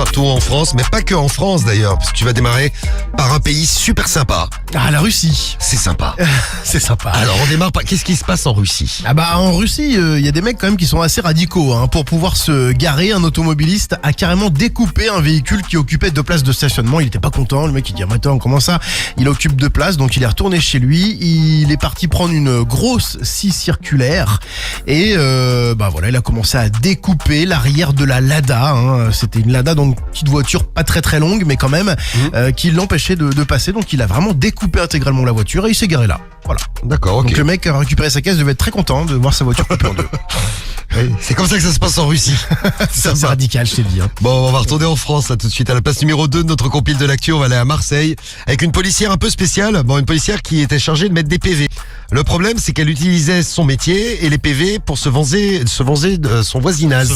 partout en France, mais pas que en France d'ailleurs, parce que tu vas démarrer par un pays super sympa. Ah, la Russie. C'est sympa. C'est sympa. Alors on démarre par... Qu'est-ce qui se passe en Russie? Ah bah en Russie, il y a des mecs quand même qui sont assez radicaux. Pour pouvoir se garer, un automobiliste a carrément découpé un véhicule qui occupait 2 places de stationnement. Il était pas content, le mec il dit mais attends, comment ça? Il occupe 2 places, donc il est retourné chez lui. Il est parti prendre une grosse scie circulaire et voilà, il a commencé à découper l'arrière de la Lada. C'était une Lada, donc petite voiture pas très longue, mais quand même qui l'empêchait de passer. Donc il a vraiment découpé intégralement la voiture et il s'est garé là. Voilà. D'accord, ok. Donc le mec a récupéré sa caisse, devait être très content de voir sa voiture coupée en 2. Oui, c'est comme ça que ça se passe en Russie. C'est radical, je t'ai dit. Bon, on va retourner en France là tout de suite. À la place numéro 2 de notre compile de l'actu, on va aller à Marseille avec une policière un peu spéciale. Bon, une policière qui était chargée de mettre des PV. Le problème, c'est qu'elle utilisait son métier et les PV pour se venger de son voisinage.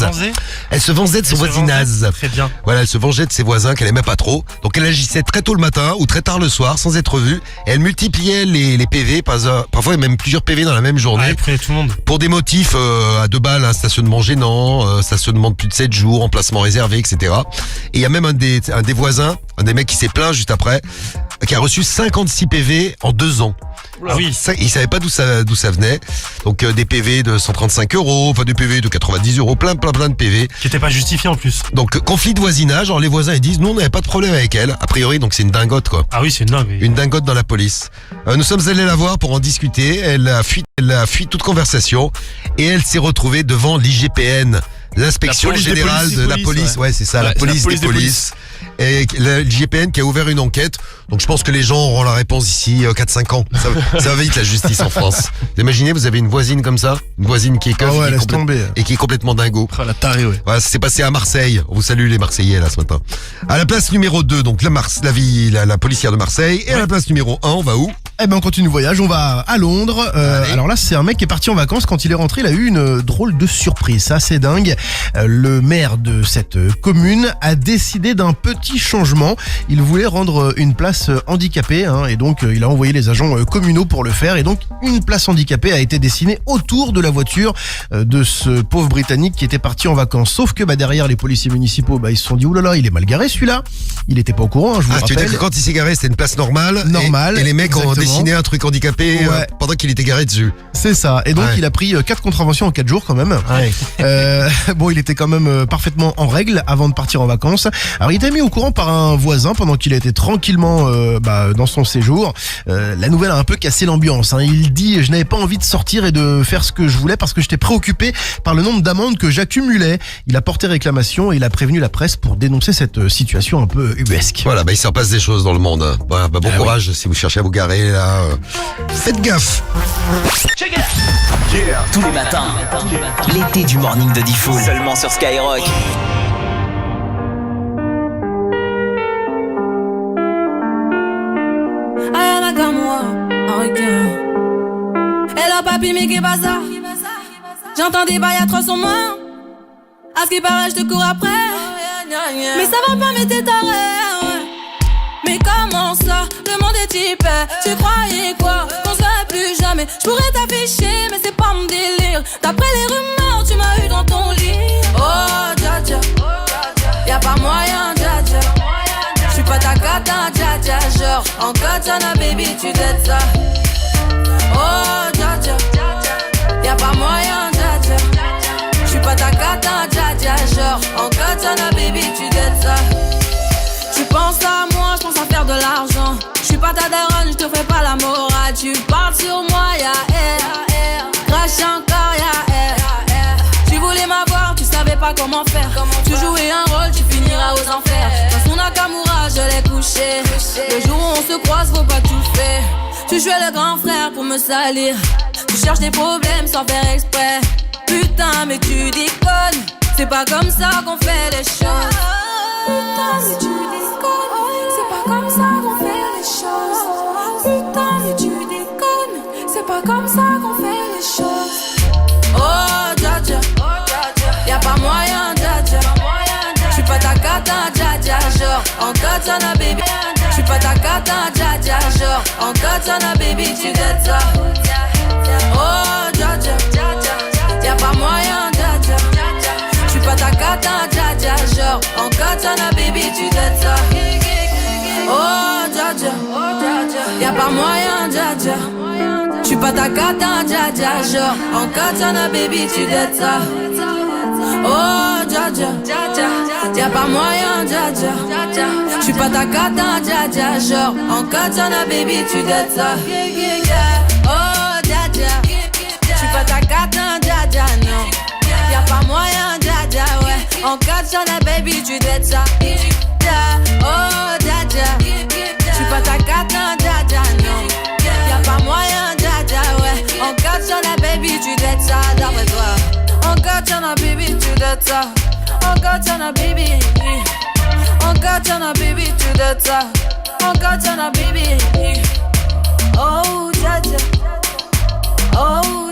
Elle se vengeait de son voisinage. Très bien. Voilà, elle se vengeait de ses voisins qu'elle aimait pas trop. Donc elle agissait très tôt le matin ou très tard le soir sans être vue. Et elle multipliait les PV, parfois même plusieurs PV dans la même journée. Elle prenait tout le monde. Pour des motifs à 2 balles, stationnement gênant, stationnement de plus de 7 jours, emplacement réservé, etc. Et il y a même un des voisins, un des mecs qui s'est plaint juste après, qui a reçu 56 PV en 2 ans. Ah oui. Ça, il savait pas d'où ça venait. Donc des PV de 135 €, enfin des PV de 90 €, plein de PV. Qui était pas justifié en plus. Donc conflit de voisinage. Alors les voisins ils disent nous on n'avait pas de problème avec elle. A priori donc c'est une dingote quoi. Ah oui, c'est dingue. Une dingote dans la police. Nous sommes allés la voir pour en discuter. Elle a fui toute conversation et elle s'est retrouvée devant l'IGPN, l'inspection générale de la police. Ouais, c'est ça, la police des polices. Et l'IGPN qui a ouvert une enquête. Donc je pense que les gens auront la réponse d'ici 4-5 ans. Ça va vite la justice en France. Vous imaginez, vous avez une voisine comme ça, une voisine qui est keuf et qui est complètement dingo. La tarée, ouais. Voilà, ça s'est passé à Marseille. On vous salue les Marseillais là ce matin. À la place numéro 2, donc la policière de Marseille. Et à la place numéro 1, on va où? Eh ben on continue le voyage, on va à Londres. Alors là c'est un mec qui est parti en vacances. Quand il est rentré, il a eu une drôle de surprise. C'est assez dingue. Le maire de cette commune a décidé d'un petit changement. Il voulait rendre une place handicapée et donc il a envoyé les agents communaux pour le faire. Et donc une place handicapée a été dessinée autour de la voiture de ce pauvre Britannique qui était parti en vacances. Sauf que derrière les policiers municipaux, ils se sont dit oulala, il est mal garé celui-là. Il était pas au courant, je vous rappelle. Tu veux dire que quand il s'est garé, c'était une place normale. Normale. Et les mecs ont dessiné un truc handicapé pendant qu'il était garé dessus. C'est ça. Et donc il a pris 4 contraventions en 4 jours quand même. Bon, il était quand même parfaitement en règle avant de partir en vacances. Alors il était mis au courant par un voisin pendant qu'il était tranquillement dans son séjour. La nouvelle a un peu cassé l'ambiance. Il dit je n'avais pas envie de sortir et de faire ce que je voulais parce que j'étais préoccupé par le nombre d'amendes que j'accumulais. Il a porté réclamation et il a prévenu la presse pour dénoncer cette situation un peu ubuesque. Voilà, il s'en passe des choses dans le monde. Bon courage si vous cherchez à vous garer là. Faites gaffe. Tous les matins, l'été du morning de Diffoul. Seulement sur Skyrock. Ayana comme moi, regarde. Et là, papi, mais qu'est-ce que ça? J'entends des bails atroces sur moi. À ce qui paraît, je te cours après. Mais ça va pas, mais t'es taré. Mais comment ça? Le monde est typé. Tu croyais quoi? Qu'on se verrait plus jamais. Je pourrais t'afficher, mais c'est pas mon délire. D'après les rumeurs, tu m'as eu dans ton lit. Oh, dja dja. Y'a pas moyen, dja dja. J'suis pas ta cata, dja dja. Genre, en katana, baby, tu t'aides ça. Oh, dja dja. Y'a pas moyen, dja dja. J'suis pas ta cata, dja dja. Genre, en katana, baby, tu t'aides ça. Tu penses à moi, je pense à faire de l'argent. Je suis pas ta daronne, je te fais pas la morale. Tu parles sur moi, y'a air. Crache encore, y'a air. Tu voulais m'avoir, tu savais pas comment faire. Tu jouais un rôle, tu finiras aux enfers. Dans son Nakamura, je l'ai couché. Le jour où on se croise, faut pas tout faire. Tu jouais le grand frère pour me salir. Tu cherches des problèmes sans faire exprès. Putain, mais tu déconnes. C'est pas comme ça qu'on fait les choses. Putain, mais tu déconnes. C'est pas comme ça qu'on fait les choses. Putain, mais tu déconnes. C'est pas comme ça qu'on fait les choses. Oh, dja dja. Y'a pas moyen, dja dja. J'suis pas ta cata, dja dja. Genre, en katana, baby. J'suis pas ta cata, dja dja. Genre, en katana, baby, tu dettes ça. Oh, dja dja. Y'a pas moyen, dja dja. J'suis pas ta cata, dja dja. Genre, en katana, baby. pas moyen, dja dja. J'suis pas ta cata, dja dja. Genre, en katana, baby, tu dettes ça. Oh, dja dja, y'a pas moyen, dja dja. J'suis pas ta cata, dja dja. Genre, en katana, baby, tu dettes ça. Oh, dja dja, j'suis pas ta cata, dja dja, non. Y'a pas moyen, dja dja, ouais. En katana, baby, tu dettes ça. Oh, dja dja, j'suis pas ta cata, dja dja, non. Y'a pas moyen, dja dja, ouais. En katana, baby, tu dettes ça, d'après toi. On katana, baby, tu dettes ça. On katana, baby. On katana, baby, tu dettes ça. On katana, baby. Oh, dja dja. Oh,